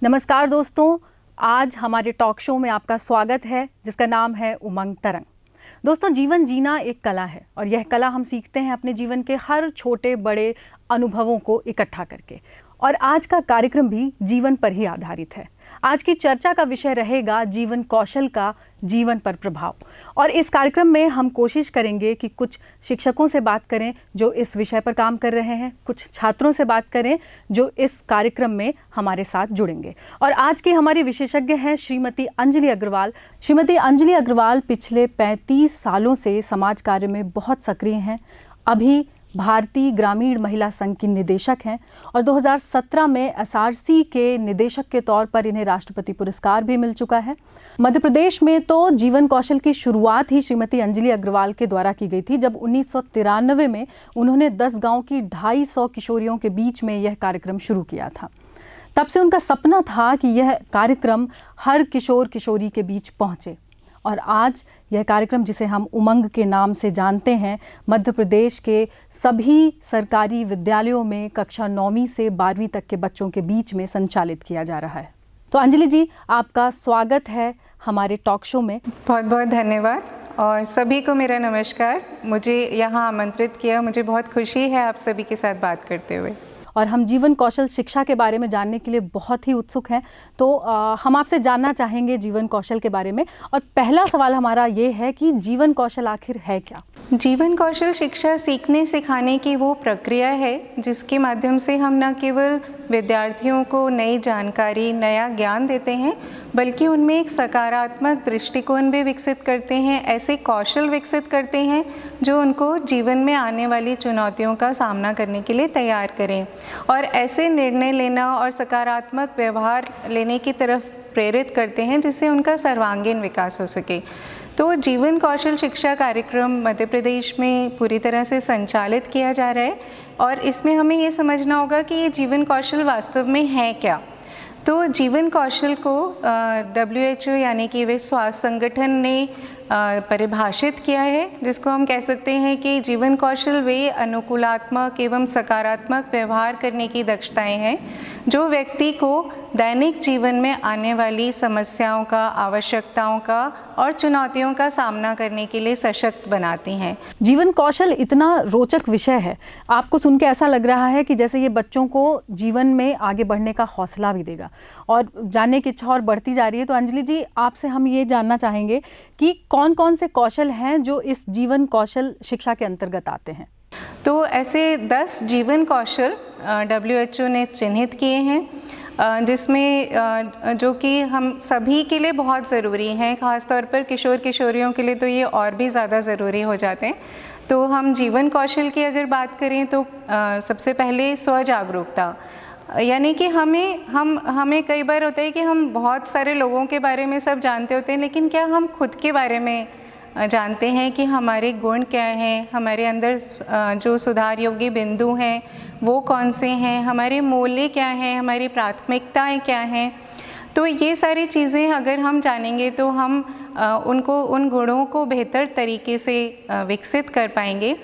नमस्कार दोस्तों, आज हमारे टॉक शो में आपका स्वागत है जिसका नाम है उमंग तरंग। दोस्तों, जीवन जीना एक कला है और यह कला हम सीखते हैं अपने जीवन के हर छोटे बड़े अनुभवों को इकट्ठा करके। और आज का कार्यक्रम भी जीवन पर ही आधारित है। आज की चर्चा का विषय रहेगा जीवन कौशल का जीवन पर प्रभाव। और इस कार्यक्रम में हम कोशिश करेंगे कि कुछ शिक्षकों से बात करें जो इस विषय पर काम कर रहे हैं, कुछ छात्रों से बात करें जो इस कार्यक्रम में हमारे साथ जुड़ेंगे। और आज की हमारी विशेषज्ञ हैं श्रीमती अंजलि अग्रवाल। श्रीमती अंजलि अग्रवाल पिछले 35 सालों से समाज कार्य में बहुत सक्रिय हैं। अभी भारतीय ग्रामीण महिला संघ की निदेशक हैं और 2017 में एसआरसी के निदेशक के तौर पर इन्हें राष्ट्रपति पुरस्कार भी मिल चुका है। मध्य प्रदेश में तो जीवन कौशल की शुरुआत ही श्रीमती अंजलि अग्रवाल के द्वारा की गई थी, जब 1993 में उन्होंने 10 गांव की 250 किशोरियों के बीच में यह कार्यक्रम शुरू किया था। तब से उनका सपना था कि यह कार्यक्रम हर किशोर किशोरी के बीच पहुंचे। और आज यह कार्यक्रम, जिसे हम उमंग के नाम से जानते हैं, मध्य प्रदेश के सभी सरकारी विद्यालयों में कक्षा 9वीं से 12वीं तक के बच्चों के बीच में संचालित किया जा रहा है। तो अंजलि जी, आपका स्वागत है हमारे टॉक शो में। बहुत बहुत धन्यवाद और सभी को मेरा नमस्कार। मुझे यहाँ आमंत्रित किया, मुझे बहुत खुशी है आप सभी के साथ बात करते हुए। और हम जीवन कौशल शिक्षा के बारे में जानने के लिए बहुत ही उत्सुक हैं। तो हम आपसे जानना चाहेंगे जीवन कौशल के बारे में। और पहला सवाल हमारा ये है कि जीवन कौशल आखिर है क्या? जीवन कौशल शिक्षा सीखने सिखाने की वो प्रक्रिया है जिसके माध्यम से हम न केवल विद्यार्थियों को नई जानकारी, नया ज्ञान देते हैं, बल्कि उनमें एक सकारात्मक दृष्टिकोण भी विकसित करते हैं, ऐसे कौशल विकसित करते हैं जो उनको जीवन में आने वाली चुनौतियों का सामना करने के लिए तैयार करें और ऐसे निर्णय लेना और सकारात्मक व्यवहार लेने की तरफ प्रेरित करते हैं जिससे उनका सर्वांगीण विकास हो सके। तो जीवन कौशल शिक्षा कार्यक्रम मध्य प्रदेश में पूरी तरह से संचालित किया जा रहा है और इसमें हमें ये समझना होगा कि ये जीवन कौशल वास्तव में है क्या। तो जीवन कौशल को WHO यानी कि विश्व स्वास्थ्य संगठन ने परिभाषित किया है, जिसको हम कह सकते हैं कि जीवन कौशल वे अनुकूलात्मक एवं सकारात्मक व्यवहार करने की दक्षताएं हैं जो व्यक्ति को दैनिक जीवन में आने वाली समस्याओं का, आवश्यकताओं का और चुनौतियों का सामना करने के लिए सशक्त बनाती हैं। जीवन कौशल इतना रोचक विषय है, आपको सुन के ऐसा लग रहा है कि जैसे ये बच्चों को जीवन में आगे बढ़ने का हौसला भी देगा और जानने की इच्छा और बढ़ती जा रही है। तो अंजलि जी, आपसे हम ये जानना चाहेंगे कि कौन कौन से कौशल हैं जो इस जीवन कौशल शिक्षा के अंतर्गत आते हैं? तो ऐसे 10 जीवन कौशल WHO ने चिन्हित किए हैं जिसमें जो कि हम सभी के लिए बहुत ज़रूरी हैं, ख़ासतौर पर किशोर किशोरियों के लिए तो ये और भी ज़्यादा ज़रूरी हो जाते हैं। तो हम जीवन कौशल की अगर बात करें तो सबसे पहले स्व जागरूकता, यानी कि हमें कई बार होता है कि हम बहुत सारे लोगों के बारे में सब जानते होते हैं, लेकिन क्या हम खुद के बारे में जानते हैं कि हमारे गुण क्या हैं, हमारे अंदर जो सुधार योग्य बिंदु हैं वो कौन से हैं, हमारे मूल्य क्या हैं, हमारी प्राथमिकताएं क्या हैं। तो ये सारी चीज़ें अगर हम जानेंगे तो हम उन गुणों को बेहतर तरीके से विकसित कर पाएंगे।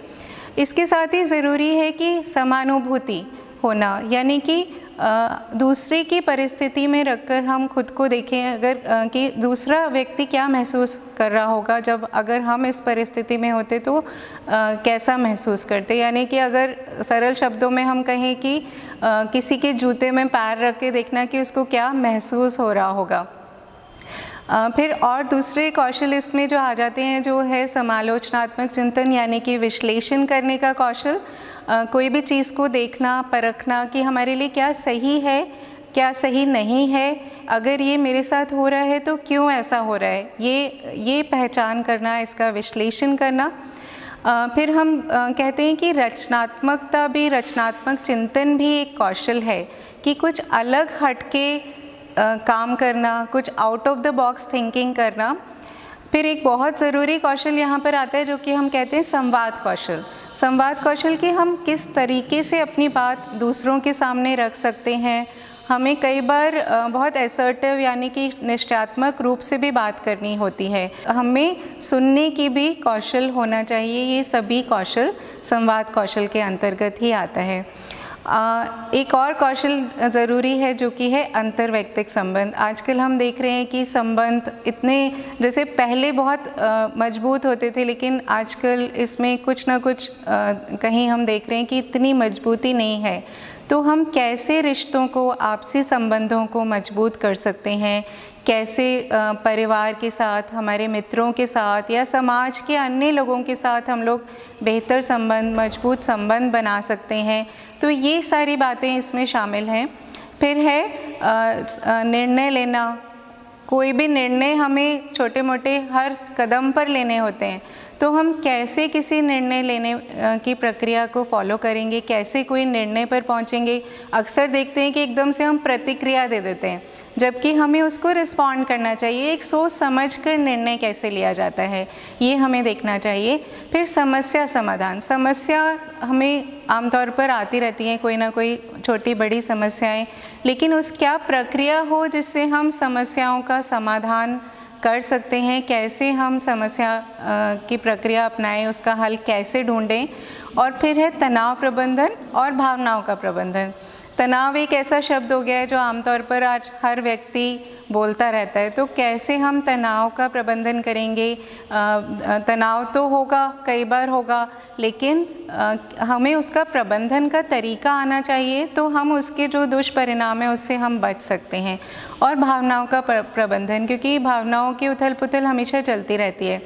इसके साथ ही ज़रूरी है कि समानुभूति होना, यानी कि दूसरे की परिस्थिति में रखकर हम खुद को देखें अगर कि दूसरा व्यक्ति क्या महसूस कर रहा होगा जब अगर हम इस परिस्थिति में होते तो कैसा महसूस करते। यानी कि अगर सरल शब्दों में हम कहें कि किसी के जूते में पैर रख के देखना कि उसको क्या महसूस हो रहा होगा। फिर और दूसरे कौशल इसमें जो आ जाते हैं जो है समालोचनात्मक चिंतन, यानी कि विश्लेषण करने का कौशल। कोई भी चीज़ को देखना, परखना कि हमारे लिए क्या सही है, क्या सही नहीं है, अगर ये मेरे साथ हो रहा है तो क्यों ऐसा हो रहा है, ये पहचान करना, इसका विश्लेषण करना। फिर हम कहते हैं कि रचनात्मकता भी, रचनात्मक चिंतन भी एक कौशल है कि कुछ अलग हटके काम करना, कुछ out of the box thinking करना। फिर एक बहुत ज़रूरी कौशल यहाँ पर आता है जो कि हम कहते हैं संवाद कौशल। संवाद कौशल कि हम किस तरीके से अपनी बात दूसरों के सामने रख सकते हैं। हमें कई बार बहुत असर्टिव यानी कि निश्चयात्मक रूप से भी बात करनी होती है। हमें सुनने की भी कौशल होना चाहिए। ये सभी कौशल संवाद कौशल के अंतर्गत ही आता है। एक और कौशल ज़रूरी है जो कि है अंतर्वैयक्तिक संबंध। आजकल हम देख रहे हैं कि संबंध इतने जैसे पहले बहुत मजबूत होते थे, लेकिन आजकल इसमें कुछ ना कुछ कहीं हम देख रहे हैं कि इतनी मजबूती नहीं है। तो हम कैसे रिश्तों को, आपसी संबंधों को मजबूत कर सकते हैं, कैसे परिवार के साथ, हमारे मित्रों के साथ या समाज के अन्य लोगों के साथ हम लोग बेहतर संबंध, मजबूत संबंध बना सकते हैं, तो ये सारी बातें इसमें शामिल हैं। फिर है निर्णय लेना। कोई भी निर्णय हमें छोटे मोटे हर कदम पर लेने होते हैं, तो हम कैसे किसी निर्णय लेने की प्रक्रिया को फॉलो करेंगे, कैसे कोई निर्णय पर पहुंचेंगे। अक्सर देखते हैं कि एकदम से हम प्रतिक्रिया दे देते हैं, जबकि हमें उसको रिस्पॉन्ड करना चाहिए। एक सोच समझ कर निर्णय कैसे लिया जाता है, ये हमें देखना चाहिए। फिर समस्या समाधान। समस्या हमें आमतौर पर आती रहती हैं, कोई ना कोई छोटी बड़ी समस्याएं, लेकिन उस क्या प्रक्रिया हो जिससे हम समस्याओं का समाधान कर सकते हैं, कैसे हम समस्या की प्रक्रिया अपनाएं, उसका हल कैसे ढूंढें। और फिर है तनाव प्रबंधन और भावनाओं का प्रबंधन। तनाव एक ऐसा शब्द हो गया है जो आमतौर पर आज हर व्यक्ति बोलता रहता है, तो कैसे हम तनाव का प्रबंधन करेंगे। तनाव तो होगा, कई बार होगा, लेकिन हमें उसका प्रबंधन का तरीका आना चाहिए, तो हम उसके जो दुष्परिणाम है उससे हम बच सकते हैं। और भावनाओं का प्रबंधन, क्योंकि भावनाओं की उथल पुथल हमेशा चलती रहती है,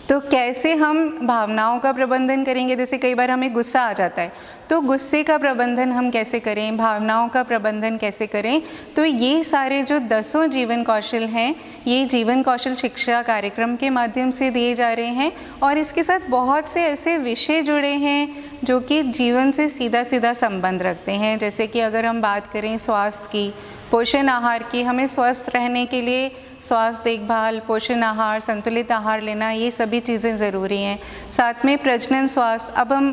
तो कैसे हम भावनाओं का प्रबंधन करेंगे। जैसे कई बार हमें गुस्सा आ जाता है, तो गुस्से का प्रबंधन हम कैसे करें, भावनाओं का प्रबंधन कैसे करें। तो ये सारे जो 10 जीवन कौशल हैं, ये जीवन कौशल शिक्षा कार्यक्रम के माध्यम से दिए जा रहे हैं। और इसके साथ बहुत से ऐसे विषय जुड़े हैं जो कि जीवन से सीधा सीधा संबंध रखते हैं। जैसे कि अगर हम बात करें स्वास्थ्य की, पोषण आहार की, हमें स्वस्थ रहने के लिए स्वास्थ्य देखभाल, पोषण आहार, संतुलित आहार लेना, ये सभी चीज़ें ज़रूरी हैं। साथ में प्रजनन स्वास्थ्य। अब हम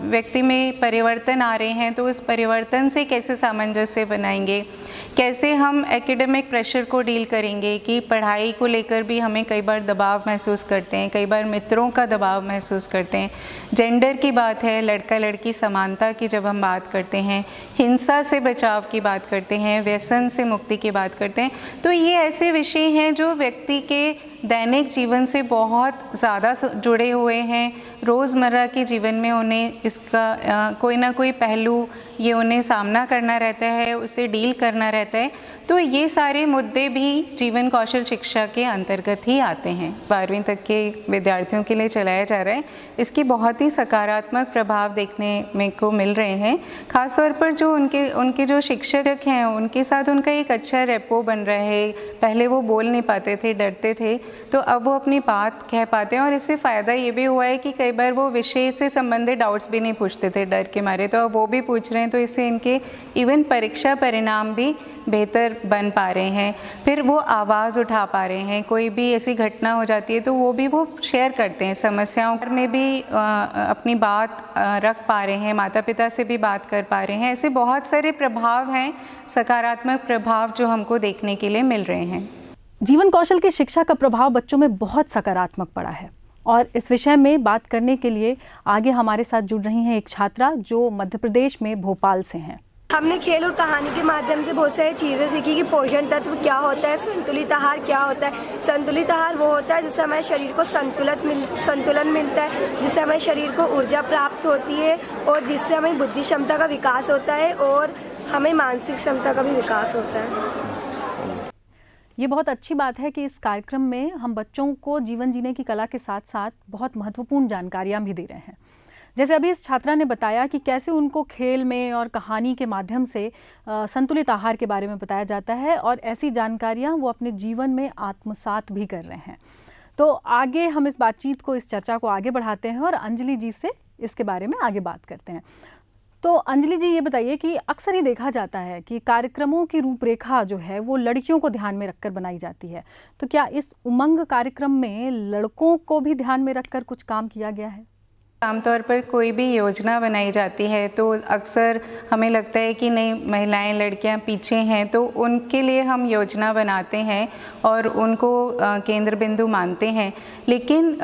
व्यक्ति में परिवर्तन आ रहे हैं, तो उस परिवर्तन से कैसे सामंजस्य बनाएंगे, कैसे हम एकेडमिक प्रेशर को डील करेंगे कि पढ़ाई को लेकर भी हमें कई बार दबाव महसूस करते हैं, कई बार मित्रों का दबाव महसूस करते हैं। जेंडर की बात है, लड़का लड़की समानता की जब हम बात करते हैं, हिंसा से बचाव की बात करते हैं, व्यसन से मुक्ति की बात करते हैं, तो ये ऐसे विषय हैं जो व्यक्ति के दैनिक जीवन से बहुत ज़्यादा जुड़े हुए हैं। रोज़मर्रा के जीवन में उन्हें इसका कोई ना कोई पहलू ये उन्हें सामना करना रहता है, उसे डील करना रहता है। तो ये सारे मुद्दे भी जीवन कौशल शिक्षा के अंतर्गत ही आते हैं। 12वीं तक के विद्यार्थियों के लिए चलाया जा रहा है। इसकी बहुत ही सकारात्मक प्रभाव देखने में को मिल रहे हैं। ख़ासतौर पर जो उनके जो शिक्षक हैं, उनके साथ उनका एक अच्छा रेपो बन रहा है। पहले वो बोल नहीं पाते थे, डरते थे, तो अब वो अपनी बात कह पाते हैं। और इससे फ़ायदा ये भी हुआ है कि कई बार वो विषय से संबंधित डाउट्स भी नहीं पूछते थे डर के मारे, तो अब वो भी पूछ रहे हैं। तो इससे इनके इवन परीक्षा परिणाम भी बेहतर बन पा रहे हैं। फिर वो आवाज़ उठा पा रहे हैं, कोई भी ऐसी घटना हो जाती है तो वो शेयर करते हैं, समस्याओं में भी अपनी बात रख पा रहे हैं, माता पिता से भी बात कर पा रहे हैं। ऐसे बहुत सारे प्रभाव हैं, सकारात्मक प्रभाव जो हमको देखने के लिए मिल रहे हैं। जीवन कौशल की शिक्षा का प्रभाव बच्चों में बहुत सकारात्मक पड़ा है, और इस विषय में बात करने के लिए आगे हमारे साथ जुड़ रही हैं एक छात्रा जो मध्य प्रदेश में भोपाल से हैं। हमने खेल और कहानी के माध्यम से बहुत सारी चीज़ें सीखी कि पोषण तत्व क्या होता है, संतुलित आहार क्या होता है। संतुलित आहार वो होता है जिससे हमारे शरीर को संतुलन मिलता है, जिससे हमारे शरीर को ऊर्जा प्राप्त होती है, और जिससे हमें बुद्धि क्षमता का विकास होता है, और हमें मानसिक क्षमता का भी विकास होता है। ये बहुत अच्छी बात है कि इस कार्यक्रम में हम बच्चों को जीवन जीने की कला के साथ साथ बहुत महत्वपूर्ण जानकारियाँ भी दे रहे हैं। जैसे अभी इस छात्रा ने बताया कि कैसे उनको खेल में और कहानी के माध्यम से संतुलित आहार के बारे में बताया जाता है, और ऐसी जानकारियाँ वो अपने जीवन में आत्मसात भी कर रहे हैं। तो आगे हम इस बातचीत को, इस चर्चा को आगे बढ़ाते हैं और अंजलि जी से इसके बारे में आगे बात करते हैं। तो अंजलि जी, ये बताइए कि अक्सर ही देखा जाता है कि कार्यक्रमों की रूपरेखा जो है वो लड़कियों को ध्यान में रखकर बनाई जाती है, तो क्या इस उमंग कार्यक्रम में लड़कों को भी ध्यान में रखकर कुछ काम किया गया है? आमतौर पर कोई भी योजना बनाई जाती है तो अक्सर हमें लगता है कि नहीं, महिलाएं लड़कियां पीछे हैं, तो उनके लिए हम योजना बनाते हैं और उनको केंद्र बिंदु मानते हैं। लेकिन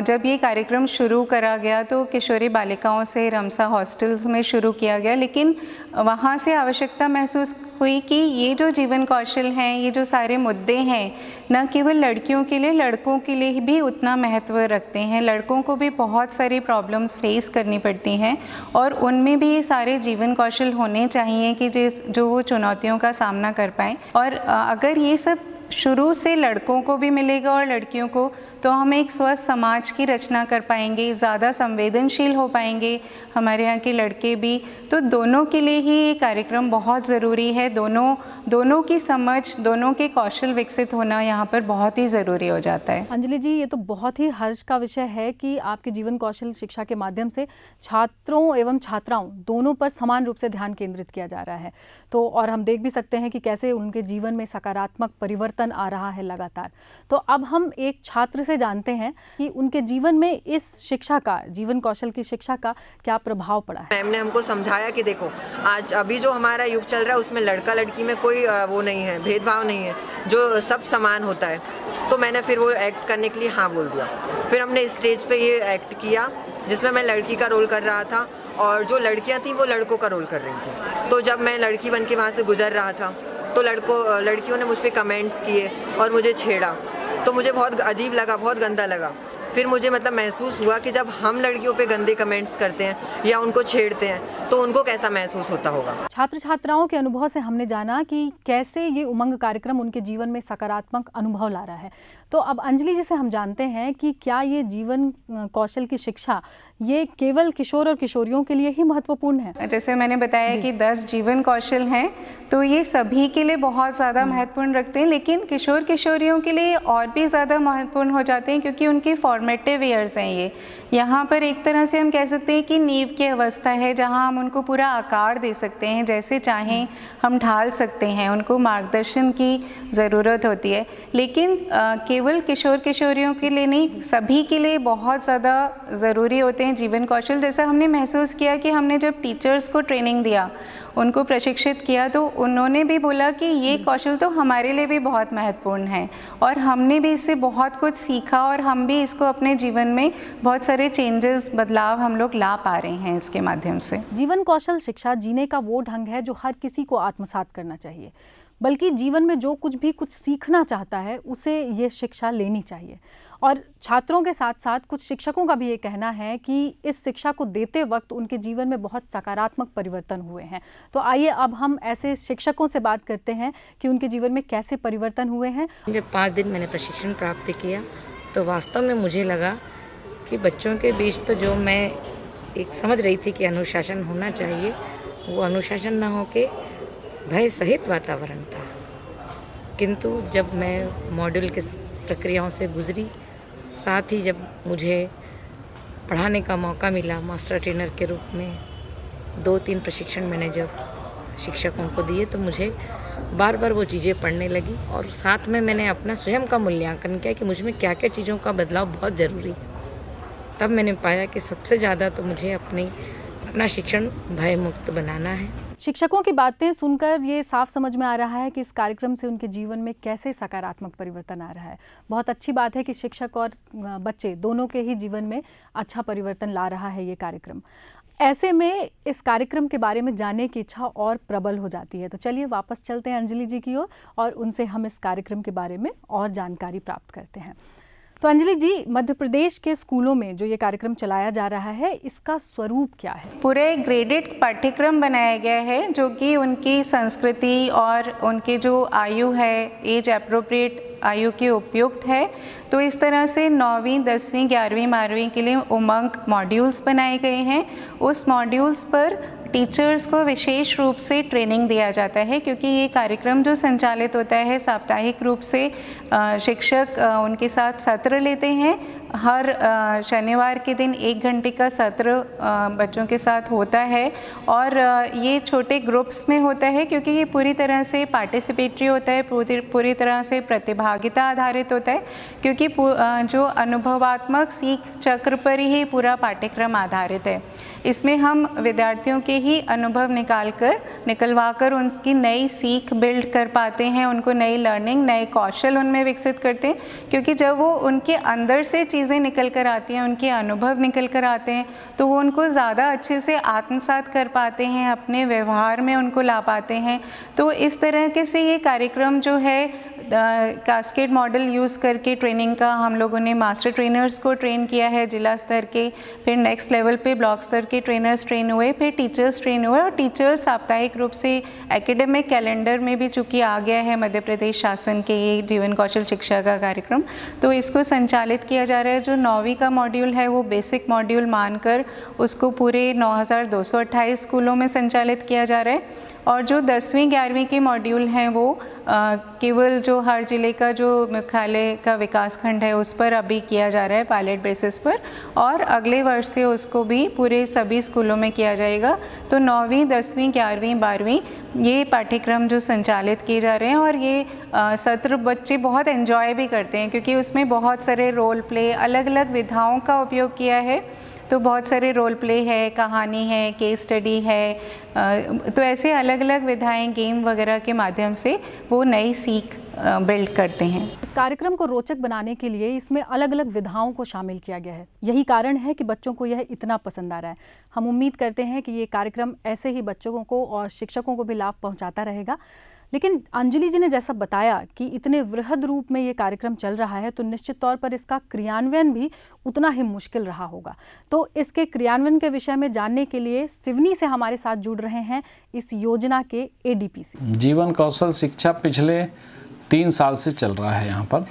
जब ये कार्यक्रम शुरू करा गया तो किशोरी बालिकाओं से रमसा हॉस्टल्स में शुरू किया गया, लेकिन वहाँ से आवश्यकता महसूस हुई कि ये जो जीवन कौशल हैं, ये जो सारे मुद्दे हैं, न केवल लड़कियों के लिए, लड़कों के लिए भी उतना महत्व रखते हैं। लड़कों को भी बहुत सारी प्रॉब्लम्स फेस करनी पड़ती हैं और उनमें भी ये सारे जीवन कौशल होने चाहिए कि जो वो चुनौतियों का सामना कर पाएँ। और अगर ये सब शुरू से लड़कों को भी मिलेगा और लड़कियों को, तो हम एक स्वस्थ समाज की रचना कर पाएंगे, ज़्यादा संवेदनशील हो पाएंगे हमारे यहाँ के लड़के भी। तो दोनों के लिए ही ये कार्यक्रम बहुत ज़रूरी है। दोनों की समझ, दोनों के कौशल विकसित होना यहाँ पर बहुत ही ज़रूरी हो जाता है। अंजलि जी, ये तो बहुत ही हर्ष का विषय है कि आपके जीवन कौशल शिक्षा के माध्यम से छात्रों एवं छात्राओं दोनों पर समान रूप से ध्यान केंद्रित किया जा रहा है। तो और हम देख भी सकते हैं कि कैसे उनके जीवन में सकारात्मक परिवर्तन आ रहा है लगातार। तो अब हम एक छात्र से जानते हैं कि उनके जीवन में इस शिक्षा का, जीवन कौशल की शिक्षा का क्या प्रभाव पड़ा है। मैम ने हमको समझाया कि देखो, आज अभी जो हमारा युग चल रहा है उसमें लड़का लड़की में कोई वो नहीं है, भेदभाव नहीं है, जो सब समान होता है। तो मैंने फिर वो एक्ट करने के लिए हाँ बोल दिया। फिर हमने स्टेज पे ये एक्ट किया जिसमें मैं लड़की का रोल कर रहा था और जो लड़कियां थी वो लड़कों का रोल कर रही थी। तो जब मैं लड़की बन के वहाँ से गुजर रहा था तो लड़कियों ने मुझ पर कमेंट्स किए और मुझे छेड़ा। तो मुझे बहुत अजीब लगा, बहुत गंदा लगा। फिर मुझे मतलब महसूस हुआ कि जब हम लड़कियों पे गंदे कमेंट्स करते हैं या उनको छेड़ते हैं तो उनको कैसा महसूस होता होगा। छात्र छात्राओं के अनुभव से हमने जाना कि कैसे ये उमंग कार्यक्रम उनके जीवन में सकारात्मक अनुभव ला रहा है। तो अब अंजलि जी से हम जानते हैं कि क्या ये जीवन कौशल की शिक्षा ये केवल किशोर और किशोरियों के लिए ही महत्वपूर्ण है? जैसे मैंने बताया कि 10 जीवन कौशल हैं, तो ये सभी के लिए बहुत ज़्यादा महत्वपूर्ण रखते हैं, लेकिन किशोर किशोरियों के लिए और भी ज़्यादा महत्वपूर्ण हो जाते हैं क्योंकि उनके फॉर्मेटिव ईयर्स हैं ये। यहाँ पर एक तरह से हम कह सकते हैं कि नींव की अवस्था है जहाँ हम उनको पूरा आकार दे सकते हैं, जैसे चाहें हम ढाल सकते हैं, उनको मार्गदर्शन की ज़रूरत होती है। लेकिन केवल किशोर किशोरियों के लिए नहीं, सभी के लिए बहुत ज़्यादा ज़रूरी होते हैं जीवन कौशल। जैसा हमने महसूस किया कि हमने जब टीचर्स को ट्रेनिंग दिया, उनको प्रशिक्षित किया, तो उन्होंने भी बोला कि ये कौशल तो हमारे लिए भी बहुत महत्वपूर्ण है और हमने भी इससे बहुत कुछ सीखा और हम भी इसको अपने जीवन में बहुत सारे चेंजेस, बदलाव हम लोग ला पा रहे हैं इसके माध्यम से। जीवन कौशल शिक्षा जीने का वो ढंग है जो हर किसी को आत्मसात करना चाहिए, बल्कि जीवन में जो कुछ सीखना चाहता है उसे ये शिक्षा लेनी चाहिए। और छात्रों के साथ साथ कुछ शिक्षकों का भी ये कहना है कि इस शिक्षा को देते वक्त उनके जीवन में बहुत सकारात्मक परिवर्तन हुए हैं। तो आइए अब हम ऐसे शिक्षकों से बात करते हैं कि उनके जीवन में कैसे परिवर्तन हुए हैं। जब 5 दिन मैंने प्रशिक्षण प्राप्त किया तो वास्तव में मुझे लगा कि बच्चों के बीच तो जो मैं एक समझ रही थी कि अनुशासन होना चाहिए, वो अनुशासन न हो के भय सहित वातावरण था। किंतु जब मैं मॉड्यूल के प्रक्रियाओं से गुजरी, साथ ही जब मुझे पढ़ाने का मौका मिला मास्टर ट्रेनर के रूप में, 2-3 प्रशिक्षण मैंने जब शिक्षकों को दिए तो मुझे बार बार वो चीज़ें पढ़ने लगी और साथ में मैंने अपना स्वयं का मूल्यांकन किया कि मुझ में क्या क्या चीज़ों का बदलाव बहुत ज़रूरी है। तब मैंने पाया कि सबसे ज़्यादा तो मुझे अपना शिक्षण भय मुक्त बनाना है। शिक्षकों की बातें सुनकर ये साफ समझ में आ रहा है कि इस कार्यक्रम से उनके जीवन में कैसे सकारात्मक परिवर्तन आ रहा है। बहुत अच्छी बात है कि शिक्षक और बच्चे दोनों के ही जीवन में अच्छा परिवर्तन ला रहा है ये कार्यक्रम। ऐसे में इस कार्यक्रम के बारे में जानने की इच्छा और प्रबल हो जाती है। तो चलिए वापस चलते हैं अंजलि जी की ओर और उनसे हम इस कार्यक्रम के बारे में और जानकारी प्राप्त करते हैं। तो अंजलि जी, मध्य प्रदेश के स्कूलों में जो ये कार्यक्रम चलाया जा रहा है, इसका स्वरूप क्या है? पूरा एक ग्रेडेड पाठ्यक्रम बनाया गया है जो कि उनकी संस्कृति और उनके जो आयु है, एज अप्रोप्रिएट आयु के उपयुक्त है। तो इस तरह से 9वीं, 10वीं, 11वीं, 12वीं के लिए उमंग मॉड्यूल्स बनाए गए हैं। उस मॉड्यूल्स पर टीचर्स को विशेष रूप से ट्रेनिंग दिया जाता है क्योंकि ये कार्यक्रम जो संचालित होता है साप्ताहिक रूप से शिक्षक उनके साथ सत्र लेते हैं हर शनिवार के दिन 1 घंटे का सत्र बच्चों के साथ होता है और ये छोटे ग्रुप्स में होता है क्योंकि ये पूरी तरह से पार्टिसिपेटरी होता है, पूरी तरह से प्रतिभागिता आधारित होता है क्योंकि जो अनुभवात्मक सीख चक्र पर ही पूरा पाठ्यक्रम आधारित है। इसमें हम विद्यार्थियों के ही अनुभव निकलवा कर उनकी नई सीख बिल्ड कर पाते हैं, उनको नई लर्निंग, नए कौशल उनमें विकसित करते हैं क्योंकि जब वो उनके अंदर से चीज़ें निकल कर आती हैं, उनके अनुभव निकल कर आते हैं तो वो उनको ज़्यादा अच्छे से आत्मसात कर पाते हैं, अपने व्यवहार में उनको ला पाते हैं। तो इस तरह के से ये कार्यक्रम जो है कैस्केड मॉडल यूज़ करके ट्रेनिंग का हम लोगों ने मास्टर ट्रेनर्स को ट्रेन किया है जिला स्तर के, फिर नेक्स्ट लेवल पे ब्लॉक स्तर के ट्रेनर्स ट्रेन हुए, फिर टीचर्स ट्रेन हुए और टीचर्स साप्ताहिक रूप से एकेडमिक कैलेंडर में भी चूँकि आ गया है मध्य प्रदेश शासन के ये जीवन कौशल शिक्षा का कार्यक्रम, तो इसको संचालित किया जा रहा है। जो 9वीं का मॉड्यूल है वो बेसिक मॉड्यूल मानकर उसको पूरे 9228 स्कूलों में संचालित किया जा रहा है और जो 10वीं 11वीं के मॉड्यूल हैं वो केवल जो हर ज़िले का जो मुख्यालय का विकास खंड है उस पर अभी किया जा रहा है पायलट बेसिस पर और अगले वर्ष से उसको भी पूरे सभी स्कूलों में किया जाएगा। तो 9वीं 10वीं 11वीं 12वीं ये पाठ्यक्रम जो संचालित किए जा रहे हैं और ये सत्र बच्चे बहुत एंजॉय भी करते हैं क्योंकि उसमें बहुत सारे रोल प्ले, अलग अलग विधाओं का उपयोग किया है। तो बहुत सारे रोल प्ले है, कहानी है, केस स्टडी है, तो ऐसे अलग अलग विधाएं गेम वगैरह के माध्यम से वो नई सीख बिल्ड करते हैं। इस कार्यक्रम को रोचक बनाने के लिए इसमें अलग अलग विधाओं को शामिल किया गया है। यही कारण है कि बच्चों को यह इतना पसंद आ रहा है। हम उम्मीद करते हैं कि ये कार्यक्रम ऐसे ही बच्चों को और शिक्षकों को भी लाभ पहुँचाता रहेगा। लेकिन अंजलि जी ने जैसा बताया कि इतने वृहद रूप में ये कार्यक्रम चल रहा है तो निश्चित तौर पर इसका क्रियान्वयन भी उतना ही मुश्किल रहा होगा। तो इसके क्रियान्वयन के विषय में जानने के लिए सिवनी से हमारे साथ जुड़ रहे हैं इस योजना के एडीपीसी। जीवन कौशल शिक्षा पिछले 3 साल से चल रहा है यहाँ पर।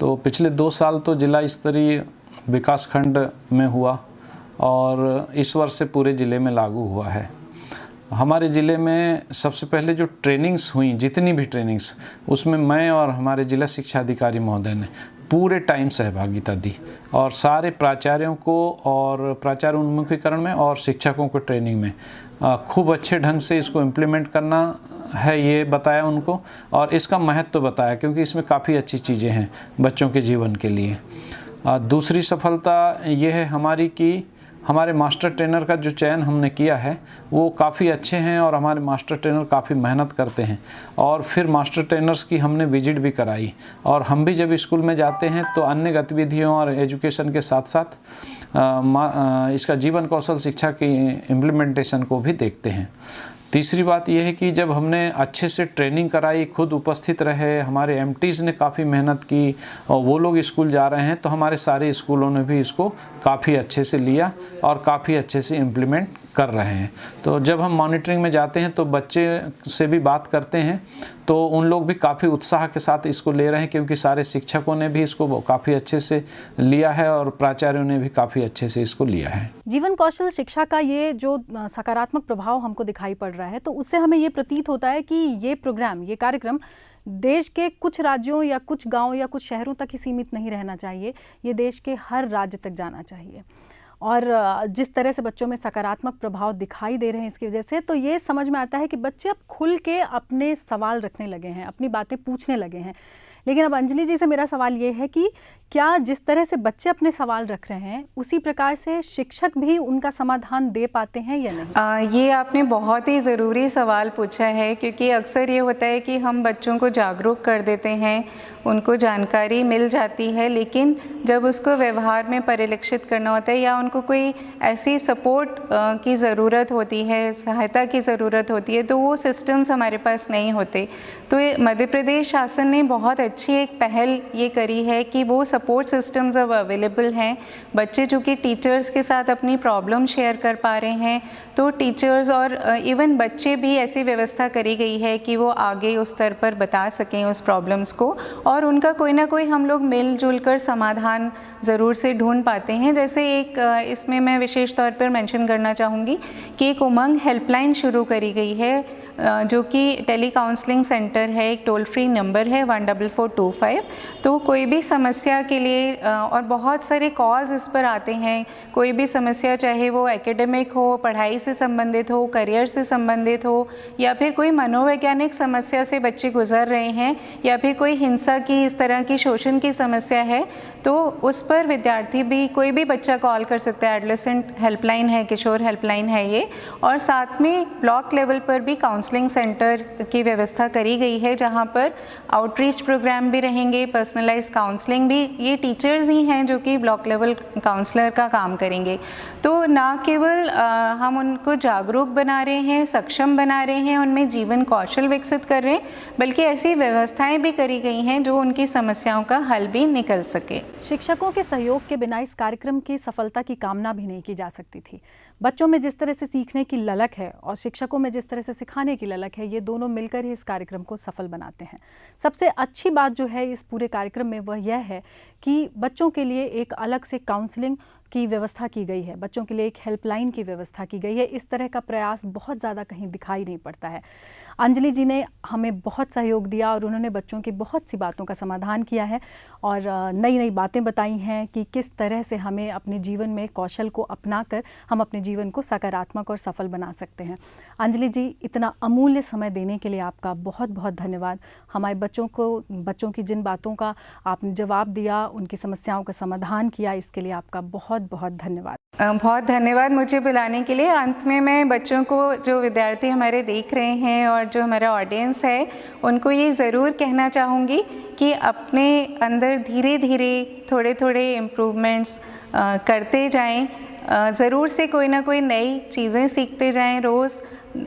तो पिछले 2 साल तो जिला स्तरीय विकास खंड में हुआ और इस वर्ष से पूरे ज़िले में लागू हुआ है। हमारे ज़िले में सबसे पहले जो ट्रेनिंग्स हुई, जितनी भी ट्रेनिंग्स, उसमें मैं और हमारे ज़िला शिक्षा अधिकारी महोदय ने पूरे टाइम सहभागिता दी और सारे प्राचार्यों को और प्राचार्य उन्मुखीकरण में और शिक्षकों को ट्रेनिंग में खूब अच्छे ढंग से इसको इम्प्लीमेंट करना है ये बताया उनको और इसका महत्व बताया क्योंकि इसमें काफ़ी अच्छी चीज़ें हैं बच्चों के जीवन के लिए। दूसरी सफलता ये है हमारी कि हमारे मास्टर ट्रेनर का जो चयन हमने किया है वो काफ़ी अच्छे हैं और हमारे मास्टर ट्रेनर काफ़ी मेहनत करते हैं और फिर मास्टर ट्रेनर्स की हमने विजिट भी कराई और हम भी जब स्कूल में जाते हैं तो अन्य गतिविधियों और एजुकेशन के साथ साथ इसका जीवन कौशल शिक्षा की इम्प्लीमेंटेशन को भी देखते हैं। तीसरी बात यह है कि जब हमने अच्छे से ट्रेनिंग कराई, खुद उपस्थित रहे, हमारे एमटीज़ ने काफ़ी मेहनत की और वो लोग स्कूल जा रहे हैं तो हमारे सारे स्कूलों ने भी इसको काफ़ी अच्छे से लिया और काफ़ी अच्छे से इम्प्लीमेंट कर रहे हैं। तो जब हम मॉनिटरिंग में जाते हैं तो बच्चे से भी बात करते हैं तो उन लोग भी काफ़ी उत्साह के साथ इसको ले रहे हैं क्योंकि सारे शिक्षकों ने भी इसको काफ़ी अच्छे से लिया है और प्राचार्यों ने भी काफ़ी अच्छे से इसको लिया है। जीवन कौशल शिक्षा का ये जो सकारात्मक प्रभाव हमको दिखाई पड़ रहा है तो उससे हमें ये प्रतीत होता है कि ये प्रोग्राम, ये कार्यक्रम देश के कुछ राज्यों या कुछ गाँव या कुछ शहरों तक ही सीमित नहीं रहना चाहिए, ये देश के हर राज्य तक जाना चाहिए। और जिस तरह से बच्चों में सकारात्मक प्रभाव दिखाई दे रहे हैं इसकी वजह से, तो ये समझ में आता है कि बच्चे अब खुल के अपने सवाल रखने लगे हैं, अपनी बातें पूछने लगे हैं। लेकिन अब अंजलि जी से मेरा सवाल ये है कि क्या जिस तरह से बच्चे अपने सवाल रख रहे हैं उसी प्रकार से शिक्षक भी उनका समाधान दे पाते हैं या नहीं? ये आपने बहुत ही ज़रूरी सवाल पूछा है क्योंकि अक्सर ये होता है कि हम बच्चों को जागरूक कर देते हैं, उनको जानकारी मिल जाती है, लेकिन जब उसको व्यवहार में परिलक्षित करना होता है या उनको कोई ऐसी सपोर्ट की ज़रूरत होती है, सहायता की ज़रूरत होती है, तो वो सिस्टम्स हमारे पास नहीं होते। तो मध्य प्रदेश शासन ने बहुत अच्छी एक पहल ये करी है कि वो सपोर्ट सिस्टम्स अब अवेलेबल हैं। बच्चे जो कि टीचर्स के साथ अपनी प्रॉब्लम शेयर कर पा रहे हैं, तो टीचर्स और इवन बच्चे भी ऐसी व्यवस्था करी गई है कि वो आगे उस स्तर पर बता सकें उस प्रॉब्लम्स को और उनका कोई ना कोई हम लोग मिलजुल कर समाधान ज़रूर से ढूंढ पाते हैं। जैसे एक इसमें मैं विशेष तौर पर मेंशन करना चाहूँगी कि एक उमंग हेल्पलाइन शुरू करी गई है जो कि टेली काउंसलिंग सेंटर है, एक टोल फ्री नंबर है 14425। तो कोई भी समस्या के लिए और बहुत सारे कॉल्स इस पर आते हैं, कोई भी समस्या चाहे वो एकेडमिक हो, पढ़ाई से संबंधित हो, करियर से संबंधित हो, या फिर कोई मनोवैज्ञानिक समस्या से बच्चे गुजर रहे हैं, या फिर कोई हिंसा की, इस तरह की शोषण की समस्या है, तो उस पर विद्यार्थी भी, कोई भी बच्चा कॉल कर सकता है। एडोलेसेंट हेल्पलाइन है, किशोर हेल्पलाइन है ये। और साथ में ब्लॉक लेवल पर भी काउंसलिंग सेंटर की व्यवस्था करी गई है, जहाँ पर आउटरीच प्रोग्राम भी रहेंगे, पर्सनलाइज काउंसलिंग भी। ये टीचर्स ही हैं जो कि ब्लॉक लेवल काउंसलर का काम करेंगे। तो ना केवल हम उनको जागरूक बना रहे हैं, सक्षम बना रहे हैं, उनमें जीवन कौशल विकसित कर रहे हैं, बल्कि ऐसी व्यवस्थाएं भी करी गई हैं जो उनकी समस्याओं का हल भी निकल सके। शिक्षकों के सहयोग के बिना इस कार्यक्रम की सफलता की कामना भी नहीं की जा सकती थी। बच्चों में जिस तरह से सीखने की ललक है और शिक्षकों में जिस तरह से सिखाने की ललक है, ये दोनों मिलकर ही इस कार्यक्रम को सफल बनाते हैं। सबसे अच्छी बात जो है इस पूरे कार्यक्रम में वह यह है कि बच्चों के लिए एक अलग से काउंसलिंग की व्यवस्था की गई है, बच्चों के लिए एक हेल्पलाइन की व्यवस्था की गई है। इस तरह का प्रयास बहुत ज़्यादा कहीं दिखाई नहीं पड़ता है। अंजलि जी ने हमें बहुत सहयोग दिया और उन्होंने बच्चों की बहुत सी बातों का समाधान किया है और नई नई बातें बताई हैं कि किस तरह से हमें अपने जीवन में कौशल को अपनाकर हम अपने जीवन को सकारात्मक और सफल बना सकते हैं। अंजलि जी, इतना अमूल्य समय देने के लिए आपका बहुत बहुत धन्यवाद। हमारे बच्चों की जिन बातों का आपने जवाब दिया, उनकी समस्याओं का समाधान किया, इसके लिए आपका बहुत बहुत धन्यवाद। बहुत धन्यवाद मुझे बुलाने के लिए। अंत में मैं बच्चों को, जो विद्यार्थी हमारे देख रहे हैं और जो हमारा ऑडियंस है, उनको ये ज़रूर कहना चाहूँगी कि अपने अंदर धीरे धीरे थोड़े थोड़े इम्प्रूवमेंट्स करते जाएं। ज़रूर से कोई ना कोई नई चीज़ें सीखते जाएं, रोज़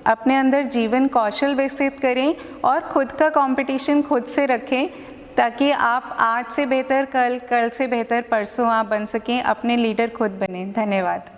अपने अंदर जीवन कौशल विकसित करें और ख़ुद का कंपटीशन खुद से रखें, ताकि आप आज से बेहतर कल से बेहतर परसों आप बन सकें, अपने लीडर खुद बने। धन्यवाद।